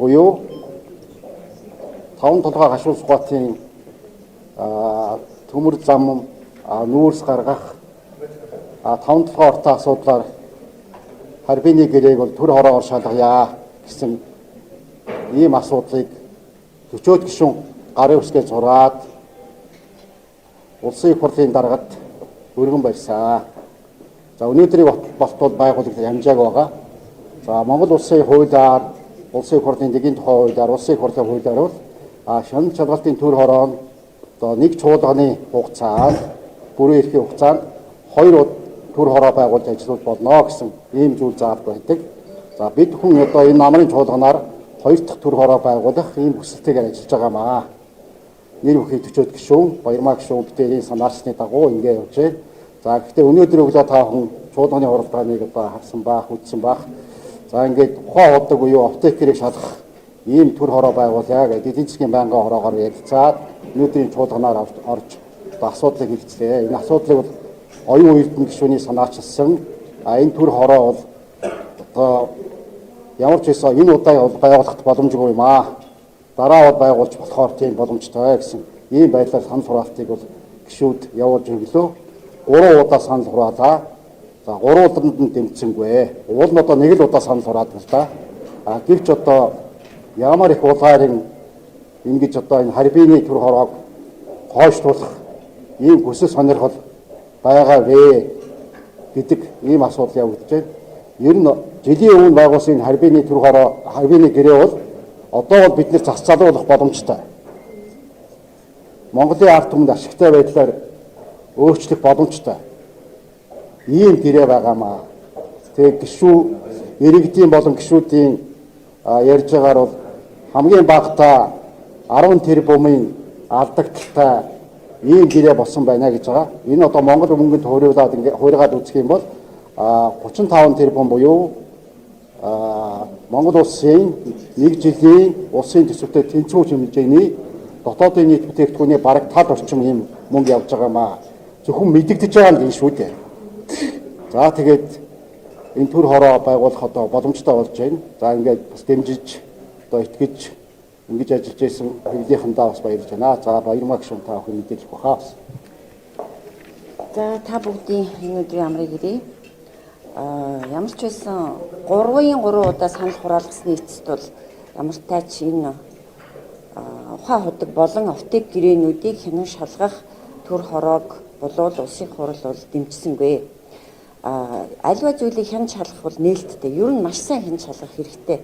буюу 5 толгой гашуун сугаатын төмөр зам нүүрс гаргах 5 толгой ортой асуудлаар харбины гэрээг бол төр хороогоор шалгая гэсэн ийм асуудлыг 40 гишүүн гарын үсгээ зураад улсын их хурлын даргад өргөн барьсан. За өнөөдрийн болтол байгуулагдсан хэмжээг байгаа. За Монгол улсын хуулиар улсын их хурлын дэгийн тухай хуулиар улсын их хурлын хуулиар бол шанал шалгалтын төр хороо нь одоо нэг чуулганы хугацаанд бүрэн эрхийн хугацаанд 2 төр хороо байгуулж ажиллах болно гэсэн ийм зүйл заалт байдаг. За бид хүн одоо энэ намрын чуулганаар 2 дахь төр хороо байгуулах ийм хүсэлтэйгээр ажиллаж байгаамаа. Нэр бүхий 40 гишүүн, баярмаа гишүүн битэрийн санаарсны дагуу ингэ явж байна. За гэхдээ өнөөдөр өглөө та хүн чуулганы уралдааныг одоо харсан баах, үзсэн баах. За ингээд ухаан ходог буюу аптекерийг шалгах ийм төр хороо байгуулъя гэдэг эдийн засгийн байнгын хороогоор ярилцаад өнөөдрийн чуулганаар орж асуудлыг хэлцлээ. Энэ асуудлыг бол оюун эрдэнэ гишүүний санаачилсан. Энэ төр хороо бол одоо ямар ч байсан энэ удаа байгуулахад боломжгүй юм аа. Дараа байгуулж болохоор тийм боломжтой гэсэн ийм байдлаар санал хураалтыг бол гишүүд явуулж өглөө 3 удаа санал хураалаа. За 3 удаад нь дэмжсэнгүй. Уул нь одоо нэг л удаа санал хураад байна л да. Гэвч одоо ямар их улаарын ингэж одоо энэ харбины төр хороог хойшлуулах ийм хүсэл сонирхол байгаа вэ гэдэг ийм асуудал явагдаж байна. Ер нь жилийн өмнө байгуулсан энэ харбины төр хороо харбины гэрээ бол одоо бол бид нэр зас залуулах боломжтой. Монголын ард түмэнд ашигтай байдлаар өөрчлөх боломжтой. Ийм гэрээ байгаамаа. Тэгээ гишүү иргэдийн болон гишүүдийн ярьж байгаагаар бол хамгийн багтаа 10 тэрбумын алдагдaltaй ийм гэрээ болсон байна гэж байгаа. Энэ одоо Монгол мөнгөнд хөрөөлаад ингээ хуургаад үзэх юм бол 35 тэрбум буюу Монгол улсын нэг жилийн улсын төсөвтэй тэнцвэр хэмжээний дотоодын нийт бүтээгдэхүүний бараг тал орчим ийм мөнгө явж байгаамаа. Зөвхөн мэдэгдэж байгаа юм шүү дээ. За тэгээд энэ төр хороо байгуулах одоо боломжтой болж байна. За ингээд бас дэмжиж одоо итгэж ингэж ажиллаж байсан хэвлийнхэндээ бас баярлж байна. За баярмаа гишүүн та бүхэн мэдээлэх баха. За та бүгдийн энэ өдрийн амрыг ирье. Ямар ч байсан 3 удаа санал хураалгасны эцэст бол ямар тач энэ ухаан худаг болон аптек гэрээнүүдийг хянан шалгах төр хороог болоод улсын хурал бол дэмжсэнгүй. Альва зүйлийг хянан шалгах бол нээлттэй. Ер нь маш сайн хянан шалгах хэрэгтэй.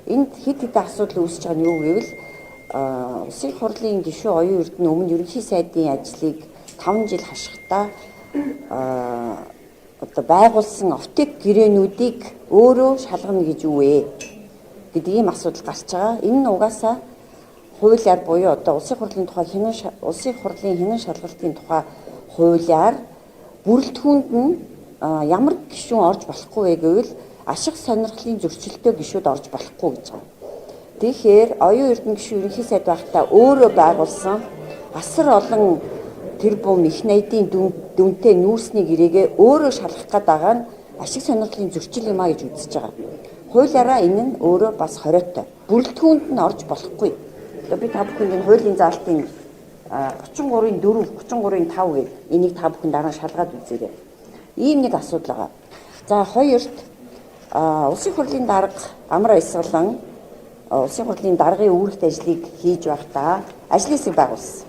Энд хэд хэдэн асуудал үүсэж байгаа нь юу гэвэл улсын хурлын гишүүн оюун эрдэнэ өмнө ерөнхий сайдын ажлыг 5 жил хашихтаа одоо байгуулсан аптек гэрээнүүдийг өөрөө шалгана гэж юу вэ гэдэг ийм асуудал гарч байгаа. Энэ нь угаасаа хуулиар буюу одоо улсын хурлын хянан шалгалтын тухай хуулиар бүрэлдэхүүнд нь ямар гишүүн орж болохгүй вэ гэвэл ашиг сонирхлын зөрчилтэй гишүүд орж болохгүй гэж байна. Тэгэхээр оюун эрдэнэ гишүүн ерөнхий сайд байхдаа өөрөө байгуулсан асар олон тэрбум их найдын дүнтэй нүүрсний гэрээгээ өөрөө шалгах гээд байгаа нь ашиг сонирхлын зөрчил юм а гэж үзэж байгаа. Хуулиараа энэ нь өөрөө бас хориотой. Бүрэлдэхүүнд нь орж болохгүй. Одоо би та бүхэнд энэ хуулийн заалтын 33-ийн 4, 33-ийн 5 гэх энийг та бүхэн дараа шалгаад үзээрэй. Ийм нэг асуудал байгаа. За хоёрт улсын хурлын дарга амар баясгалан улсын хурлын даргын үүрэгт ажлыг хийж байхдаа ажлын хэсэг байгуулсан.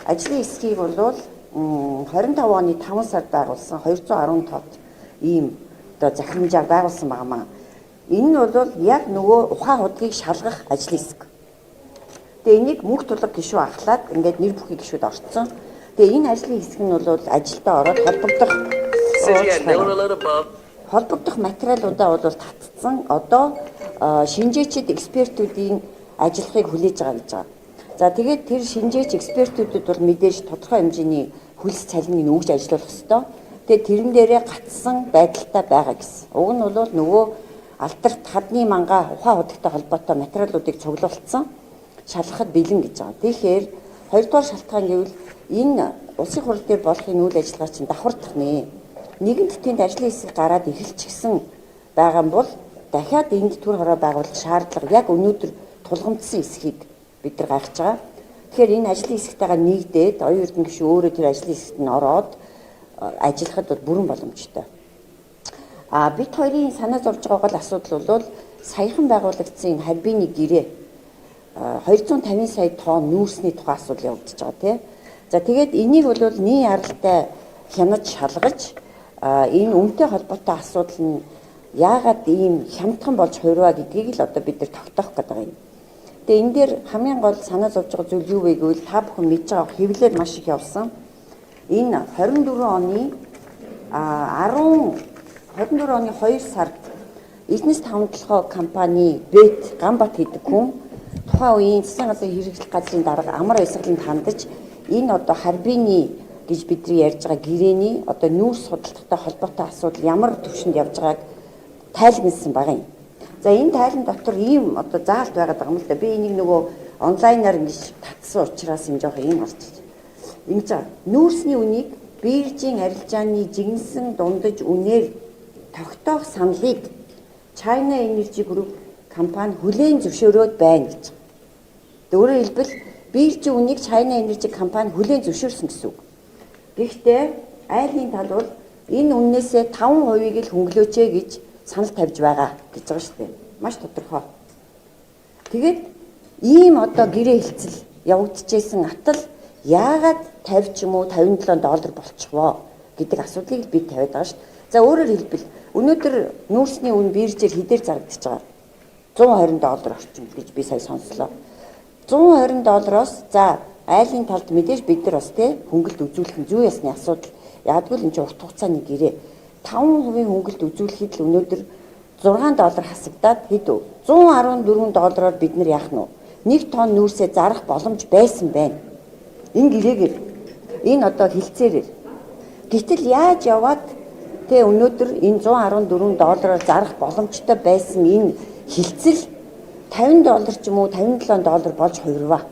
Ажлын хэсгийг бол 25 оны 5 сард байгуулсан 210 тод ийм одоо захирамжаар байгуулсан багмаа. Энэ нь бол яг нөгөө ухаан худгийг шалгах ажлын хэсэг. Тэгээ энийг мөнх тулаг гишүү ахлаад ингээд нэр бүхий гишүүд орцсон. Тэгээ энэ ажлын хэсэг нь бол ажилдаа ороод холбогдох материалуудаа бол татцсан. Одоо шинжээчид экспертүүдийн ажиллахыг хүлээж байгаа гэж байгаа. За тэгээд тэр шинжээч экспертүүдэд бол мэдээж тодорхой хэмжээний хөлс цалиныг өгж ажиллах ёстой. Тэгээд тэрэн дээрээ гацсан байдалтай байгаа гэсэн. Уг нь бол нөгөө алдарт хадны манга ухаан худагтай холбоотой материалуудыг цуглуулсан шалгахад бэлэн гэж байгаа. Тэгэхээр хоёрдугаар шалтгаан гэвэл энэ улсын хурал дээр болох энэ үйл ажиллагаа чинь давхардах нэ. Нэгэнт тэнд ажлын хэсэг гараад эхэлчихсэн байгаа юм бол дахиад энд төр хороо байгуулах шаардлага яг өнөөдөр тулгамдсан эсхийг бид нар гаргаж байгаа. Тэгэхээр энэ ажлын хэсэгтэйгээ нэгдээд оюун эрдэнэ гишүүн өөрөө тэр ажлын хэсэгт нь ороод ажиллахад бол бүрэн боломжтой. Бид хоёрын санаа зовж байгаа гол асуудал бол саяхан байгуулагдсан энэ харьбины гэрээ 250 сая тонн нүүрсний тухай асуудал явагдаж байгаа тийм. За тэгээд энийг бол нийт аралтай хянаж шалгаж энэ үнэтэй холбоотой асуудал нь яагаад ийм хямдхан болж хувирваа гэдгийг л одоо бид нар тогтоох гэдэг юм. Тэгээ энэ дээр хамгийн гол санаа зовж байгаа зүйл юу вэ гэвэл та бүхэн мэдж байгаа хэвлэл маш их явсан. Энэ 24 оны 2 сард Эрдэнэс таван толгой компани Бэт Гамбат гэдэг хүн тухайн үеийн засгийн газрын хэрэглэх газрын дарга амар эсгэлэнд хандаж энэ одоо харьбины гэж бидний ярьж байгаа гэрээний одоо нүүрс судалдагтай холбоотой асуудал ямар төвшөнд явж байгааг тайлбарласан байгаа юм. За энэ тайлан дотор ийм одоо заалт байгаад байгаа юм л да. Би энийг нөгөө онлайнаар ингэж татсан учраас энэ жоох ийм болчихсон. Ингэж нүүрсний үнийг биржийн арилжааны жигнэсэн дундаж үнээр тогтоох саналыг China Energy Group компани хүлээн зөвшөөрөөд байна гэж. Өөрөөр хэлбэл биржийн үнийг China Energy компани хүлээн зөвшөөрсөн гэсэн үг. Гэхдээ айлын тал бол энэ үннээсээ 5%-ийг л хөнгөлөөч гэж санал тавьж байгаа гэж байгаа шүү дээ. Маш тодорхой. Тэгээд ийм одоо гэрээ хэлцэл явагдчихсэн атал яагаад 50 ч юм уу $57 болчихвоо гэдэг асуудлыг би тавиад байгаа шүү. За өөрөөр хэлбэл өнөөдөр нүүрсний үн биржээр хэдээр зарагдчихж байгаа? $120 орчим гэж би сая сонслоо. $120-оос за айлын талд мэдээж бид нар бас тий хөнгөлт үзүүлэх нь зүй ясны асуудал. Ягдвал энэ чинь урт хугацааны гэрээ 5% хөнгөлт үзүүлэхэд л өнөөдөр $6 хасагдаад хэд вэ? $114-оор бид нар яах нь вэ? 1 тонн нүүрсээ зарах боломж байсан байна. Энэ гэрээгээр энэ одоо хилцээрээр. Гэтэл яаж яваад тэ өнөөдөр энэ $114-оор зарах боломжтой байсан энэ хилцэл $50 ч юм уу $57 болж хувирваа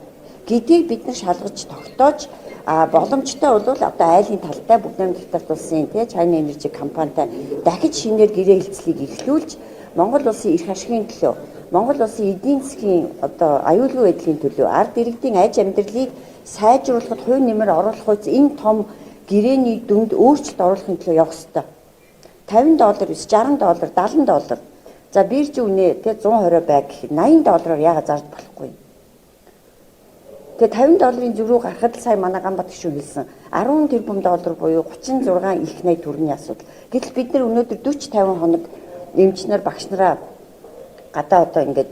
гэдгийг бид нар шалгаж тогтоож боломжтой бол одоо айлын талтай бүгд нэгдэлт улсын тий China Energy компанитай дахиж шинээр гэрээ хэлцлийг эхлүүлж Монгол улсын эрх ашигын төлөө Монгол улсын эдийн засгийн одоо аюулгүй байдлын төлөө ард иргэдийн аж амьдралыг сайжруулахад хувь нэмэр оруулах үс энэ том гэрээний дүнд өөрчлөлт оруулахын төлөө явах ёстой. $50 биш $60 $70. За бирж үнэ тий 120 бай гэхэд $80-оор яагаад зарж болохгүй. Тэгээ $50 зүрүү гарахад сая манай Гамбат гишүүн хэлсэн 10 тэрбум доллар буюу 36 их 80 төгрөгийн асуудал. Гэтэл бид нар өнөөдөр 40-50 хоног эмчнэр багш нараа гадаа одоо ингээд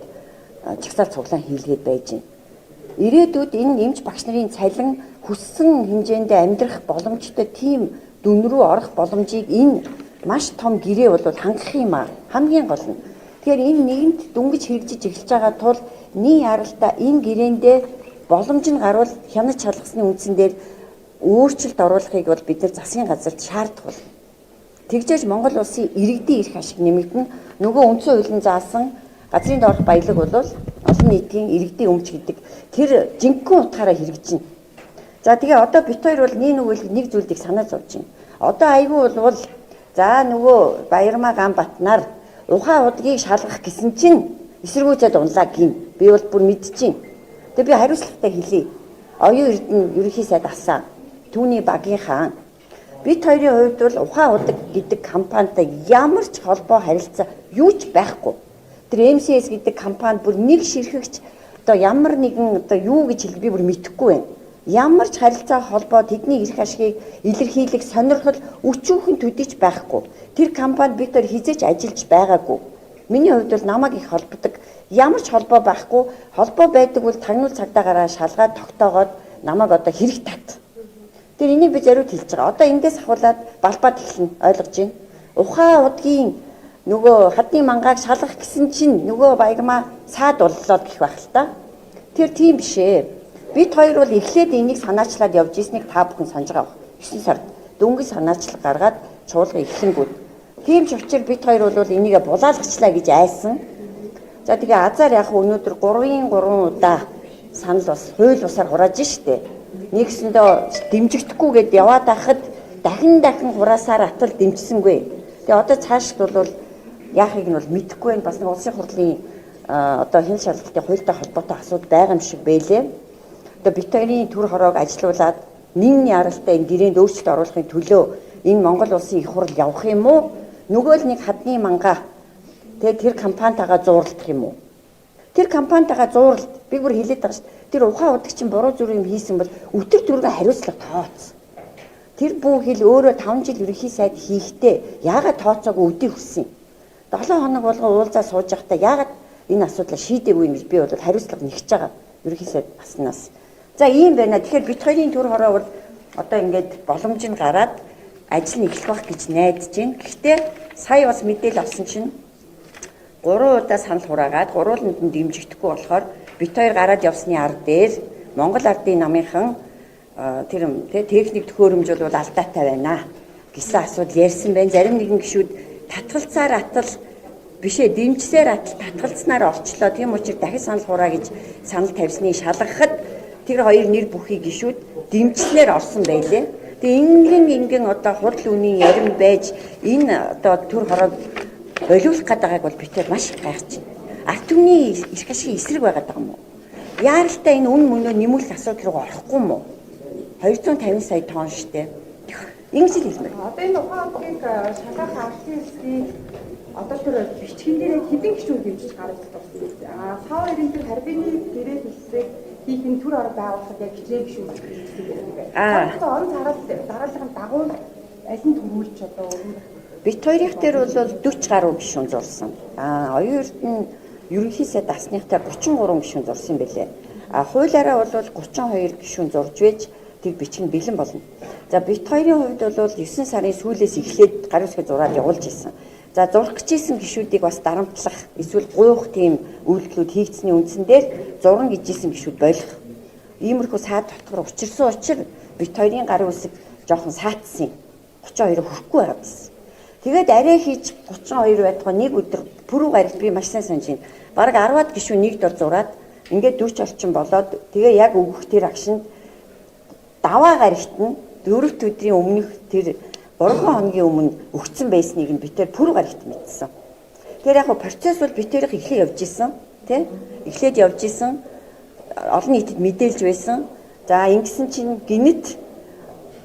чагсаал цуглаан хийлгээд байж байна. Ирээдүйд энэ эмч багш нарын цалин хүссэн хэмжээндээ амьдрах боломжтой тийм дүн рүү орох боломжийг энэ маш том гэрээ бол хангах юм аа. Хамгийн гол нь. Тэгэхээр энэ нэгэнт дүнгиж хэрэгжиж эхэлж байгаа тул нийт аралтай энэ гэрээндээ боломж нь гарвал хянаж шалгасны үндсэн дээр өөрчлөлт оруулахыг бол бид нар засгийн газарт шаардах бол. Тэгжээж Монгол улсын иргэдийн эрх ашиг нэмэгдэн нөгөө үндсэн хуулийн заасан газрын доорх баялаг бол олон нийтийн иргэдийн өмч гэдэг тэр жинхэнэ утгаараа хэрэгжинэ. За тэгээ одоо бит хоёр бол нэг зүйлийг санаа зовж байна. Одоо айгүй бол за нөгөө Баярмаа Гамбатнаар ухаан удгийг шалгах гэсэн чинь эсэргүүцээд унлаа гин. Би бол бүр мэдчихээн. Тэгээ би хариуцлагатай хэлье. Оюун эрдэнэ ерөнхий сайд асан түүний багийн хаан бид хоёрын хувьд бол ухаан удаг гэдэг компанитай ямар ч холбоо харилцаа юу ч байхгүй. Тэр MCS гэдэг компани бүр нэг ширхэгч одоо ямар нэгэн одоо юу гэж хэлбэ би бүр мэдэхгүй байна. Ямар ч харилцаа холбоо тэдний эрх ашигыг илэрхийлэх сонирхол өчүүхэн төдийч байхгүй. Тэр компанид бид хоёр хизээч ажиллаж байгаагүй. Миний хувьд бол намайг их холбодог ямар ч холбоо байхгүй. Холбоо байдаг бол тагнуул цагдаагараа шалгаад тогтоогоод намайг одоо хэрэг тат. Тэр энийг би зориуд хэлж байгаа. Одоо эндээс ахуулаад балбаад эхэлнэ ойлгож байна. Ухаан удгийн нөгөө хадны мангааг шалгах гэсэн чинь нөгөө Баярмаа саад боллоо гэх байх л та. Тэр тийм биш ээ. Бид хоёр бол эхлээд энийг санаачлаад явж ирснийг та бүхэн санаж байгаа. 9 сард дөнгөж санаачлал гаргаад чуулга эхлэнгүүд. Тийм ч учраас бид хоёр бол энийг булаалгачлаа гэж айсан. За тэгээ азар яг өнөөдөр 3 удаа санал бас хууль бусаар хурааж штэ. Нэгсэндээ дэмжигдэхгүйгээд яваад байхад дахин хураасаар атал дэмжсэнгүй. Тэгээ одоо цаашд бол яахыг нь бол мэдэхгүй байна. Бас нэг улсын хурлын одоо хэн шалгалтын хуультай холбоотой асуудал байгаа юм шиг байлээ. Одоо бит хоёрын төр хороог ажилуулад нин яралтай энэ гэрээнд өөрчлөлт оруулахын төлөө энэ Монгол улсын их хурл явах юм уу? Нөгөө л нэг хадны мангаа тэгээд тэр компанитайгаа зууралдах юм уу? Тэр компанитайгаа зууралд би бүр хэлээд байгаа шүү дээ. Тэр ухаан удаг чинь буруу зүйл юм хийсэн бол өтөр төргөө хариуцлага тооц. Тэр бүх хил өөрөө 5 жил ерөнхий сайд хийхдээ яагаад тооцоогүй өдий хүссэн? 7 хоног болгон уулзаа сууж байхдаа яагаад энэ асуудлаа шийдээгүй юм гэж би бол хариуцлага нэгж байгаа. Ерөнхий сайд аснаас. За ийм байна. Тэгэхээр бит хоёрын төр хороо бол одоо ингээд боломж нь гараад ажил нь эхлэх байх гэж найдаж байна. Гэхдээ сая бас мэдээлэл авсан чинь 3 удаа санал хураагаад гурвууланд нь дэмжигдэхгүй болохоор бит хоёр гараад явсны ард дээр Монгол ардын намынхан тэр техник төхөөрөмж бол алдаатай байна гэсэн асуудал ярьсан байна. Зарим нэгэн гишүүд татгалцаар атал бишээ дэмжсээр атал татгалцснаар орчлоо. Тийм учраас дахин санал хураа гэж санал тавьсны шалгахад тэр хоёр нэр бүхий гишүүд дэмжснээр орсон байлээ. Тэгээ ингэн одоо хурал үнийн ярим байж энэ одоо төр хороог болиулах гэдэг бол бид маш их гайхаж байна. Ард түмний эрх ашигын эсрэг байгаад байгаа юм уу? Яаралтай энэ үн мөнөө нэмүүлэх асуудал руу орохгүй юм уу? 250 сая тонн штэ. Ингэж л хэлмээр. Одоо энэ ухаан утгыг шалгах ардын хэсгийг одоо тэр бичгийн дээр хэдэн гишүүд дэмжиж гаргаж байна. Сав хоёрын тэр харбины гэрээ хэлсэг хийх нь төр орон байгуулахад яг хичээл гишүүд гэсэн юм. Одоо он дараалал дагуул аль нь төрүүлж одоо өрнөх. Бит хоёрын дээр бол 40 гаруй гишүүн зурсан. Оюурд нь ерөнхий сайд дасныхтай 33 гишүүн зурсан байлээ. Хуулиараа бол 32 гишүүн зурж байж тэг бичих нь бэлэн болно. За бит хоёрын хувьд бол 9 сарын сүүлээс эхлээд гарын үсгээ зураад явуулж ирсэн. За зурх гэжсэн гишүүдийг бас дарамтлах эсвэл гуйх тийм үйлдэлүүд хийгдсэний үндсэн дээр зурна гэжсэн гишүүд болох. Иймэрхүү саад дотгор учирсан учраас бит хоёрын гарын үсэг жоохон саатсан. 32 хүрэхгүй байгаа гэсэн. Тэгээд арай хийж 32 байтугай нэг өдөр пүрэв гарагт би маш сайн санаж байна. Бараг 10-аад гишүүн нэг дор зураад ингээд 40 орчим болоод тэгээ яг өгөх тэр агшинд даваа гарагт нь 4 өдрийн өмнөх тэр 3 хоногийн өмнө өгцөн байсныг нь битээр пүрэв гарагт мэдсэн. Тэр яг процесс бол битээрх эхлээд явж исэн, тий? Эхлээд явж исэн. Олон нийтэд мэдээлж байсан. За ингэсэн чинь гинэт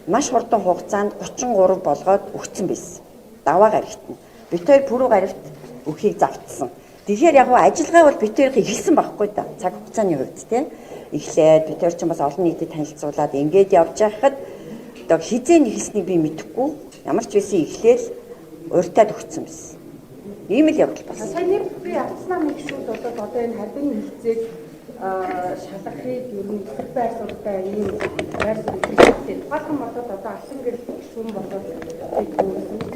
маш хурдан хугацаанд 33 болгоод өгцөн байсан. Даваа гарагт нь. Битээр пүрэв гарагт өгөхийг завдсан. Тэгэхээр яг ажиллагаа бол битээрх эхэлсэн байхгүй да. Цаг хугацааны хувьд тий? Эхлээд битээр ч бас олон нийтэд танилцуулаад ингээд явж байхад одоо хизээ нэхснийг би мэдэхгүй. Ямар ч байсан эхлээл урьтаад өгсөн байсан. Ийм л явдал болсон. Сайн нэг би ардснаа нэг гишүүд болоод одоо энэ харбины хилцээг шалгахыг ер нь их байр суурьтай ийм байр суурь хэрэгтэй. Тухайн бодоод одоо алсан гэрэл гишүүн болоод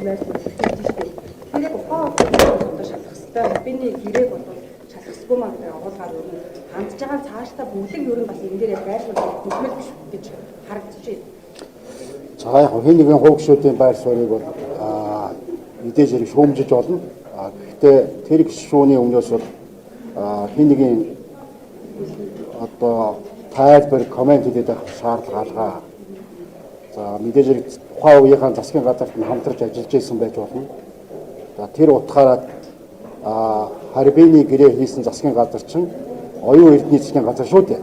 байр суурь хэрэгтэй. Тэр яг ухаан одоо шалгах хэрэгтэй. Харбины гэрээг бол шалгахгүй маа гэдэг агуулгаар ер нь хандж байгаа цаашдаа бүлэг ер нь бас энэ дээр яг байр суурь хөдөлмөл биш гэж харагдаж байна. За яг хин нэгэн хувь гишүүдийн байр суурийг бол мэдээж хэрэг шүүмжиж болно. Гэхдээ тэр гишүүний өмнөөс бол хин нэгэн одоо тайлбар комент хийдэг шаардлага алгаа. За мэдээж хэрэг тухайн үеийн засгийн газарт нь хамтарч ажиллаж байсан байж болно. За тэр утгаараа харбины гэрээ хийсэн засгийн газар чинь оюун эрдэнэ засгийн газар шүү дээ.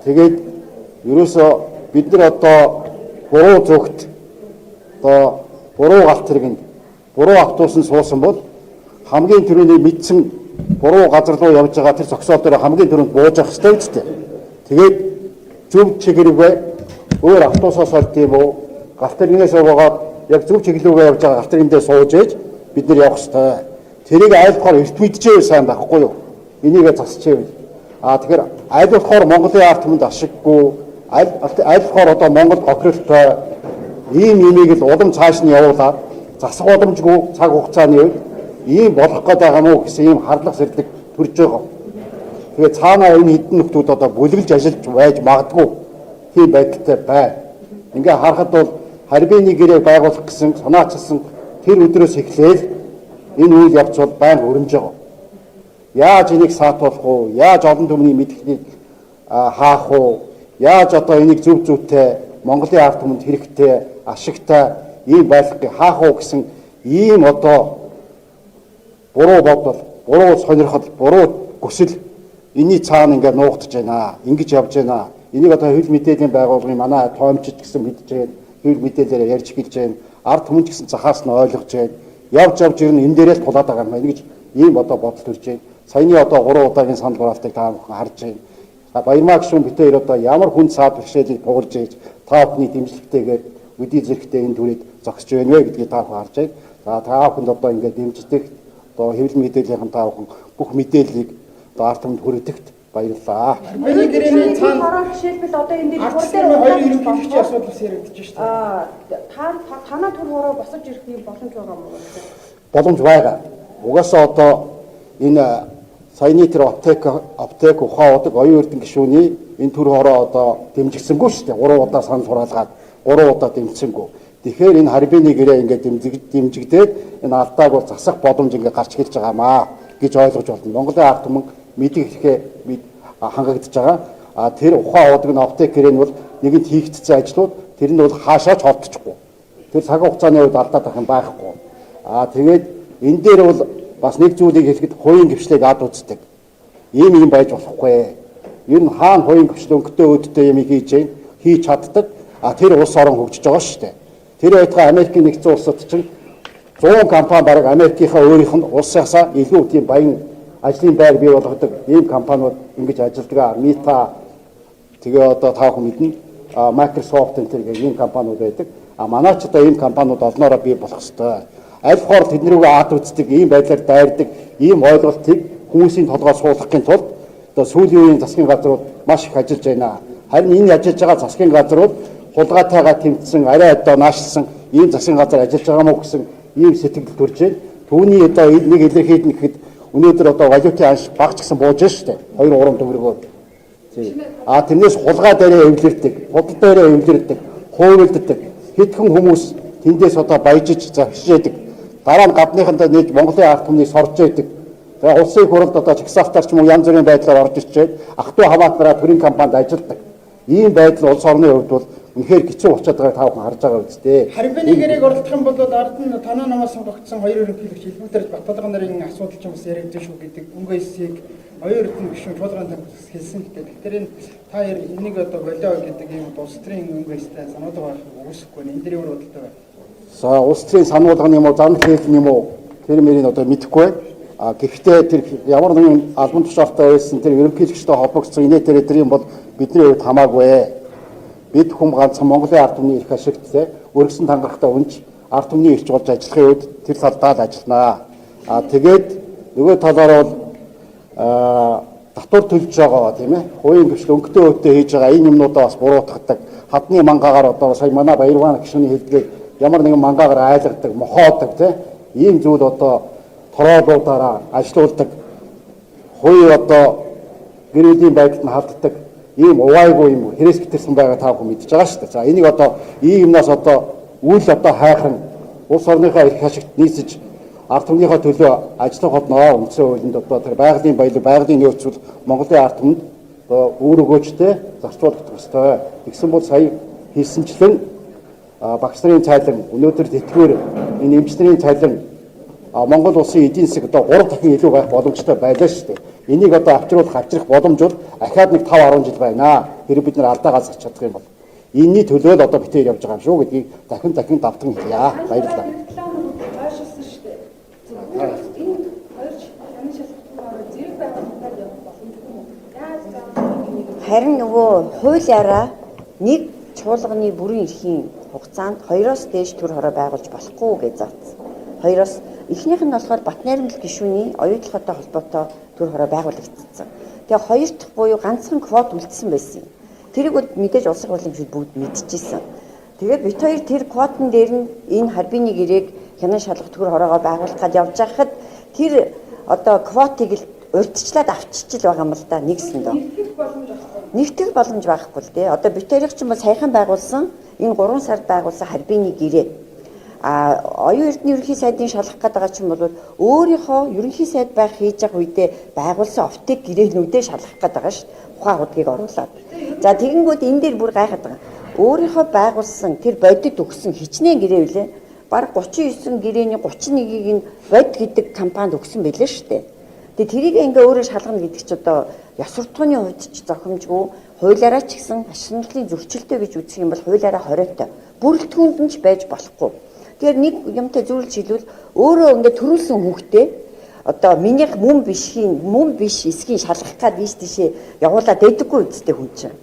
Тэгээд ерөөсөө бид нар одоо буруу зүгт одоо буруу галт хэрэгэнд буруу автобусан суусан бол хамгийн түрүүний мэдсэн буруу газар руу явж байгаа тэр зогсоол дээр хамгийн түрүүнд бууж авах хэрэгтэй үстэй. Тэгээд зөв чиглэлгүй өөр автобусаас олд юм уу? Галт хэрэгнээс аваад яг зөв чиглэлгүй явж байгаа галт хэрэгэндээ сууж ээж бид нар явах хэрэгтэй. Тэрийг айлтахаар эрт мэдчихээ сайн байхгүй юу? Энийгээ засчихъя. Тэгэхээр айлтахаар Монголын ард түмэнд ашиггүй айлтахаар одоо Монгол хохиролтой ийм имийг л улам цааш нь явуулаад засах боломжгүй цаг хугацааны үед ийм болох гэдэг юм уу гэсэн ийм харлах сэрлэг төрж байгаа. Тэгээд цаанаа энэ хэдэн нөхдүүд одоо бүлэглэж ажиллаж байж магадгүй тийм байдалтай бай. Ингээ харахад бол харбины гэрээ байгуулах гэсэн санаачилсан тэр өдрөөс эхлээл энэ үйл явц бол байн өрнөж байгаа. Яаж энийг саатуулах уу? Яаж олон түмний мэдхийг хаах уу? Яаж одоо энийг зөв зөвтэй Монголын ард түмэнд хэрэгтэй, ашигтай ийм байлгыг хаах уу гэсэн ийм одоо буруу бодол, буруу сонирхол, буруу хүсэл энэний цаана ингээд нуугдж байна. Ингэж явж байна. Энийг одоо хэвлэл мэдээллийн байгууллагын манай тоомчид гэсэн мэдж байна. Хэвлэл мэдээлэлээр ярьж гэлж байна. Ард түмэн ч гэсэн захаас нь ойлгож байна. Явж ирнэ энэ дээрээс тулаад байгаа юм байна гэж ийм одоо бодол төрж байна. Саяны одоо 3 удаагийн санал хураалтыг та бүхэн харж байна. Баярмаа гишүүн битээр одоо ямар хүн цаад бэрхшээлийг туулж ийж та бүхний дэмжлэгтэйгээр үдий зэрэгтэй энэ түрээд зогсож байна вэ гэдгийг та бүхэн харж байна. За та бүхэнд одоо ингээд дэмждэг одоо хэвлэл мэдээллийн та бүхэн бүх мэдээллийг одоо ард түмэнд хүргэдэгт баярлалаа. Миний гэрээний цаана хороо жишээлбэл одоо энэ дээр хоёр ерөнхийлөгчийн асуудал бас яригдчих шүү дээ. Танаа төр хороо босож ирэх юм боломж байгаа мó. Боломж байгаа. Угаасаа одоо энэ саяны тэр аптек ухаан удаг оюун эрдэнэ гишүүний энэ төр хороо одоо дэмжигсэнгүй шүү дээ. 3 удаа санал хураалгаад 3 удаа дэмжсэнгүй. Тэгэхээр энэ харбины гэрээ ингээд дэмжигдээд энэ алдааг бол засах боломж ингээд гарч ирж байгаамаа гэж ойлгож байна. Монголын ард түмэн мэдих хэрэгээ хангагдж байгаа. Тэр ухаан удаг нь аптек гэрээ нь бол нэгэнт хийгдсэн ажлууд тэр нь бол хаашаач холдчихгүй. Тэр цаг хугацааны үед алдаад байх юм байхгүй. Тэгээд энэ дээр бол бас нэг зүйлийг хэлэхэд хувийн гөвчлийг ад үздэг. Ийм байж болохгүй. Ер нь хаана хувийн гөвчл өнгөтэй өөдтэй юм хийж чаддаг. Тэр улс орон хөгжиж байгаа шүү дээ. Тэр байтугай Америкийн нэгдсэн улсад чинь 100 компани бараг Америкийнхаа өөрийнх нь улсаасаа илүү тийм баян ажлын байр бий болгодог ийм компаниуд ингэж ажилладаг. Meta тэгээ одоо та бүхэн мэднэ. Microsoft энэ гэх ийм компаниуд байдаг. Манай ч одоо ийм компаниуд олноороо бий болох ёстой. Аль хоор тэднэрүүгээ ад үздэг, ийм байдлаар дайрдаг, ийм ойлголтыг хүмүүсийн толгой суулгахын тулд одоо сүүлийн үеийн засгийн газрууд маш их ажиллаж байна. Харин энэ ажиллаж байгаа засгийн газрууд хулгаатайгаа тэмцсэн, арай одоо наашилсан ийм засгийн газар ажиллаж байгаа мó гэсэн ийм сэтгэл төрж байна. Түүний одоо нэг илэрхийлэл гэхэд өнөөдөр одоо валютын анш багч гэсэн бууж байна шүү дээ. 2-3 төгрөгөөр. Тэрнээс хулгай дээрээ эвлэрдэг, худал дээрээ эвлэрдэг, хуйлддаг. Хэдхэн хүмүүс тэндээс одоо баяжиж завшижээдэг. Дараа нь гадныхандаа нээж Монголын ард түмнийг сорж байдаг. Тэгээ улсын хурлд одоо чагсаалтаар ч юм уу янз бүрийн байдлаар орж ирчээд ах トゥ хамаатнараа төрийн компанид ажилладаг. Ийм байдал улс орны хувьд бол үнэхээр хэцүү болчиход байгааг та бүхэн харж байгаа үстэй. Харбины гэрээг оролдох юм бол ард нь танаа намаас сонгогдсон хоёр ерөнхийлөгч Илбүтэрж Батталга нарын асуудал ч юм уу яригдж шүү гэдэг өнгөйсийг оюун эрдэнэ гишүүн чуулган тамхис хэлсэн гэдэг. Тэгэхээр энэ та энийг одоо болио гэдэг ийм улс төрийн өнгөйстэй сануулга байх үүсэхгүй нэ. Энэ дэр юу бодолтой байна? За улс төрийн сануулга юм уу, зам хэлэх юм уу тэр мөрийг одоо мэдэхгүй. Гэхдээ тэр ямар нэгэн албан тушаалтай байсан тэр ерөнхийлөгчтэй холбогдсон инээдэр эдрийн бол бидний хувьд хамаагүй. Бид хүм ганцхан Монголын ард түмний эрх ашигттай өргөсөн тангарахтай үнж ард түмний эрч болж ажиллахын үед тэр талдаа л ажилланаа. Тэгээд нөгөө талаар бол татвар төлж байгаа тийм ээ. Хувийн гүшил өнгөтэй өөдтэй хийж байгаа энэ юмнуудаа бас буруутгадаг. Хадны мангаагаар одоо сая манай Баярваа гишүүний хэлдгээр ямар нэгэн мангаагаар айлгадаг, мохоодог тийм ийм зүйл одоо тороолуудаараа ажилуулдаг. Хувийн одоо гэрээлийн байдалд нь халддаг ийм увайгүй юм хэрэгс битэрсэн байгаа та бүхэн мэдж байгаа шүү дээ. За энийг одоо ийм юмнаас одоо үйл одоо хайхан улс орныхоо эрх ашигт нийцэж ард түмнийхээ төлөө ажиллах болно. Үндсэн хуулинд одоо тэр байгалийн баялаг, байгалийн нөөцөл Монголын ард түмэнд одоо өөр өгөөжтэй зарцуулагдах ёстой. Тэгсэн бол сая хэлсэнчлэн багш нарын цайлан өнөөдөр тэтгэвэр энэ эмчнэрийн цайлан Монгол улсын эдийн засаг одоо 3 дахин илүү байх боломжтой байлаа шүү дээ. Энийг одоо авчрах боломж бол ахаад нэг 5-10 жил байна. Тэр бид нар алдаагаа зарч чадах юм бол энэний төлөө л одоо битээр явж байгаа юм шүү гэдгийг дахин давтан хэлье. Баярлалаа. Ойшилсан шүү дээ. Энэ хоёр саний шалгалтаар зэрэг байгууллагаар явах боломжтой юм. Яаж Харин нөгөө хуулиараа нэг чуулганы бүрийн эрхийн хугацаанд 2-оос дээш төр хороо байгуулж болохгүй гэж заасан. 2-оос эхнийх нь болохоор Батнайрамл гишүүний оюутлоготой холбоотой төр хороо байгуулагдсан. Тэгээ хоёр дахь буюу ганцхан квот үлдсэн байсан юм. Тэрийг бол мэдээж улсын хурлын гишүүд бүгд мэдчихсэн. Тэгээд бит хоёр тэр квотн дээр нь энэ харбины гэрээг хянан шалгах төр хороогоо байгуулах гэж явж байхад тэр одоо квотыг л урьдчилаад авчиж байгаа юм л да нэгсэндөө. Нэгтгэх боломж байхгүй л дээ. Одоо бит хоёрыг ч юм бол саяхан байгуулсан энэ 3 сард байгуулсан харбины гэрээ оюун эрдэнэ ерөнхий сайдын шалгах гэдэг байгаа ч юм бол өөрийнхөө ерөнхий сайд байх хийж явах үедээ байгуулсан офтек гэрээнүүдээ шалгах гэдэг байгаа шүү. Ухаан худгийг оруулаад. За тэгэнгүүт энэ дээр бүр гайхаад байгаа. Өөрийнхөө байгуулсан тэр бодит өгсөн хичнээн гэрээ үлээ бараг 39 гэрээний 31-ийг нь бод гэдэг компанид өгсөн байлээ шүү дээ. Тэгээ тэрийг ингээ өөрөө шалгана гэдэг чи одоо ёс суртахууны хувьд ч зохимжгүй, хуулиараа ч гэсэн ашиглалтын зөрчилтэй гэж үзэх юм бол хуулиараа хориотой. Бүрэлдэхүүнд нь ч байж болохгүй. Тэгэхээр нэг юмтай зөвлөж хэлвэл өөрөө ингээ төрүүлсэн хүүхдээ одоо минийх мөн биш эсхийн шалгах гад ийш тийшээ явуулаад байдаггүй үсттэй хүн чинь.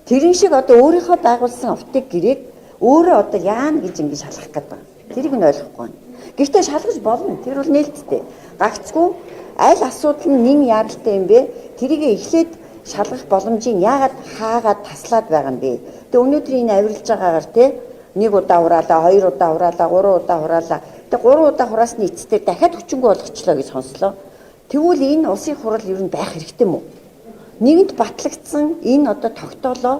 Тэрэн шиг одоо өөрийнхөө байгуулсан аптек гэрээг өөрөө одоо яана гэж ингэ шалгах гээд байна. Тэрийг нь ойлгохгүй байна. Гэхдээ шалгаж болно. Тэр бол нээлттэй. Гагцгүй аль асуудал нь нэн яралтай юм бэ? Тэрийг эхлээд шалгах боломжийг яагаад хаагаад таслаад байгаа юм бэ? Тэгээ өнөөдөр энэ авирлж байгаагаар те нэг удаа хураалаа, хоёр удаа хураалаа, гурван удаа хураалаа. Тэгээ гурван удаа хураасны эцэстээ дахиад хүчингүй болгочлоо гэж сонслоо. Тэгвэл энэ улсын хурал ер нь байх хэрэгтэй мүү? Нэгэнт батлагдсан энэ одоо тогтоолоо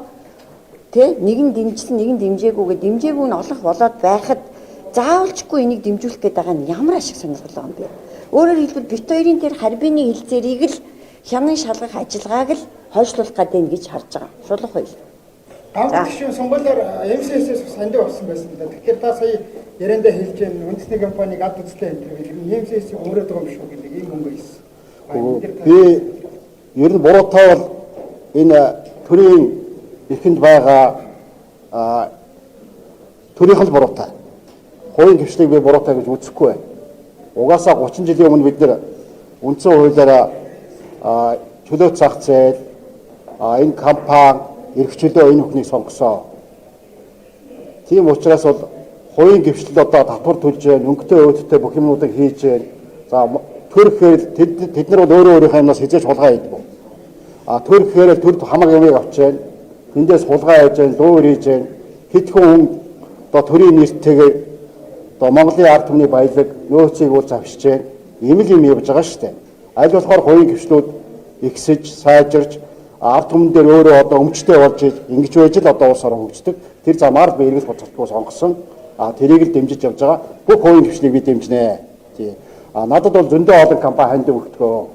тэ нэгэн дэмжсэн, нэгэн дэмжээгүйгээ дэмжээгүй нь олох болоод байхад заавалчгүй энийг дэмжүүлэх гээд байгаа нь ямар ашиг сонирхол байгаа юм бэ? Өөрөөр хэлбэл бит хоёрын тэр харьбины хилцээрийг л хянан шалгах ажиллагааг л хойшлуулах гэдэг гэж харж байгаа. Шулах байл. Гавь гишүүн сонгуулиар МСС-ээс сандаа болсон байсан л да. Тэгэхээр та сая яриандаа хэлж байна. Үндэсний компаниг ад үзлээ энэ МСС-ийг өөрөө байгаа юм шүү гэдэг ийм мөнгө ийсэн. Би ер нь буруутай бол энэ төрийн эрхэнд байгаа төрийнх нь буруутай. Хуулийн гишүүдийг би буруутай гэж үзэхгүй байна. Угаасаа 30 жилийн өмнө бид нэр үндсэн хуулиараа чөлөөт зах зээл энэ компани эрхчлөө энэ бүхнийг сонгосон. Тийм учраас бол хуулийн гишүүд одоо татвар төлж байна, өнгөтэй өөдтэй бүх юмнуудыг хийж байна. За төрөхээр тэд нар бол өөрийнхөө юмнаас хязгаарч хулгай хийдэг. Төрөхээр төр хамаг юмыг авч байна. Тэндээс хулгай хийж байна, дуур хийж байна. Хэдхэн хүн одоо төрийн нэртэйгээр одоо Монголын ард түмний баялаг нөөцийг үл завшиж байна. Ийм л юм явж байгаа шүү дээ. Аль болохоор хуулийн гишүүд ихсэж, сайжирч ард түмэн дээр өөрөө одоо өмчтэй болж ингэж байж л одоо улс орон хөгждөг. Тэр замаар би эргэл боцолтгүй сонгосон. Тэрийг л дэмжиж явж байгаа. Бүх хуулийн гишүүдийг би дэмжинэ. Тий. Надад бол зөндөө олон компани ханд өгдөгөө.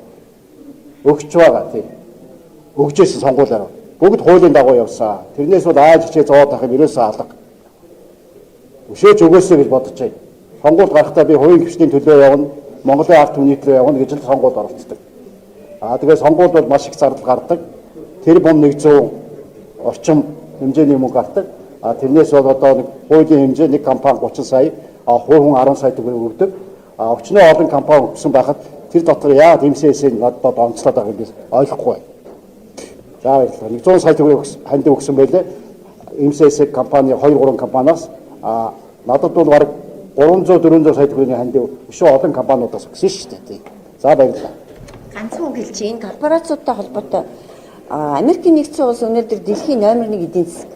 Өгч байгаа тий. Өгчээсэн сонгуулиар. Бүгд хуулийн дагуу явсан. Тэрнээс бол ааж хичээ зовоод авах юм ерөөсөө алга. Өшөөж өгөөсэй гэж бодож байна. Сонгуульд гарахдаа би хуулийн гишүүдийн төлөө явна, Монголын ард түмний төлөө явна гэж л сонгуульд оролцдог. Тэгээ сонгуульд бол маш их зардал гардаг. Тэр бом 100 орчим хэмжээний мөнгө гардаг. Тэрнээс бол одоо нэг хуулийн хэмжээ нэг компани 30 сая, хүн 10 сая төгрөг өгдөг. Өчнөө олон компани өгсөн байхад тэр дотор яагаад МСС-ийг надад онцлоод байгаа юм би ойлгохгүй байна. За баярлалаа. 100 сая төгрөг ханд өгсөн байлээ. МСС компани 2-3 компаниас надад бол бараг 300-400 сая төгрөгийн ханд өшөө олон компаниудаас өгсөн шүү дээ. За баярлалаа. Ганцхан үг хэлж энэ корпорациудтай холбоотой Америкийн нэгдсэн улс өнөөдөр дэлхийн номер 1 эдийн засаг.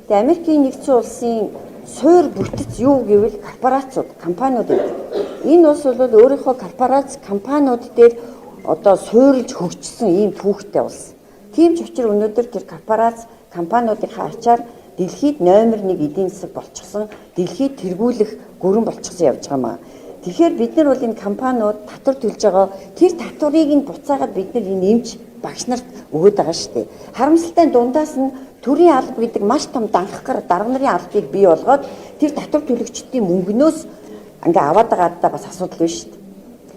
Тэгээ Америкийн нэгдсэн улсын суур бүтэц юу гэвэл корпорациуд, компаниуд гэдэг. Энэ улс бол өөрийнхөө корпорац, компаниуд дээр одоо суурилж хөгжсөн ийм түүхтэй улс. Тийм ч учраас өнөөдөр тэр корпорац, компаниудынхаа ачаар дэлхийд номер 1 эдийн засаг болчихсон, дэлхийд тэргүүлэх гүрэн болчихсон явж байгаа маа. Тэгэхээр бид нар бол энэ компаниуд татвар төлж байгаа. Тэр татварыг нь буцаагаад бид нар энэ эмч багш нарт өгöd байгаа шүү дээ. Харамсалтай дундаас нь төрийн алба гэдэг маш том данхгаар дарга нарын албыг бий болгоод тэр татвар төлөгчдийн мөнгнөөс ингээ аваад байгаадаа бас асуудал биш шүү дээ.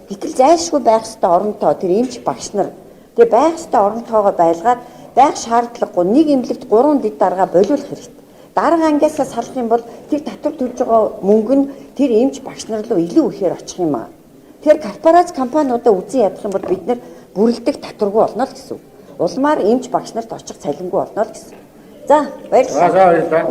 Гэтэл зайлшгүй байх ёстой оронтоо тэр эмч багш нар тэгээ байх ёстой оронтоогоо байлгаад байх шаардлагагүй нэг эмнэлэгт 3 дэд дарга болиулах хэрэгтэй. Дарга ангиасаа салах юм бол тэр татвар төлж байгаа мөнгө нь тэр эмч багш нар руу илүү ихээр очих юм аа. Тэр корпорац компаниудаа үзэн ядах юм бол бид нар бүрэлдэх татваргүй болно л гэсэн үг. Улмаар эмч багш нарт очих цалингүй болно л гэсэн. За баярлалаа. За баярлалаа.